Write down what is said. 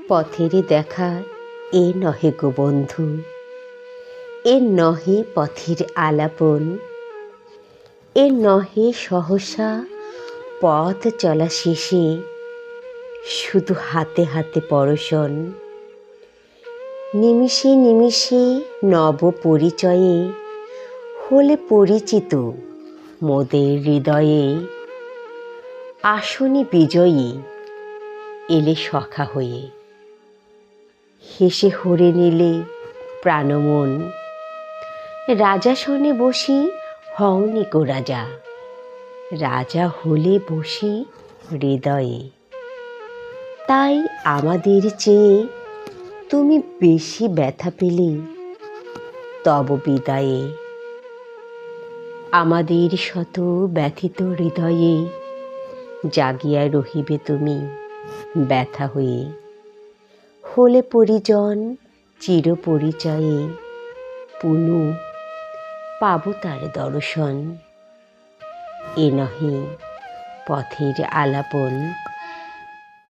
পথেরই দেখা এ নহে গো বন্ধু, এ নহে পথের আলাপন, এ নহে সহসা পথ চলা শেষে শুধু হাতে হাতে পরশন। নিমিষে নিমিষে নব পরিচয়ে হলে পরিচিত মোদের হৃদয়ে। আসনি বিজয়ী এলে সখা হয়ে, হেসে হরে নিলে প্রাণমন। রাজাসনে বসি হওনি গো রাজা, রাজা হলে বসি হৃদয়ে। তাই আমাদের চেয়ে তুমি বেশি ব্যথা পেলে তব বিদায়ে। আমাদের শত ব্যথিত হৃদয়ে জাগিয়া রহিবে তুমি ব্যথা হয়ে। হলে পরিজন চির পরিচয়ে, পুনু পাব তার দর্শন। এ নহে পথের আলাপন।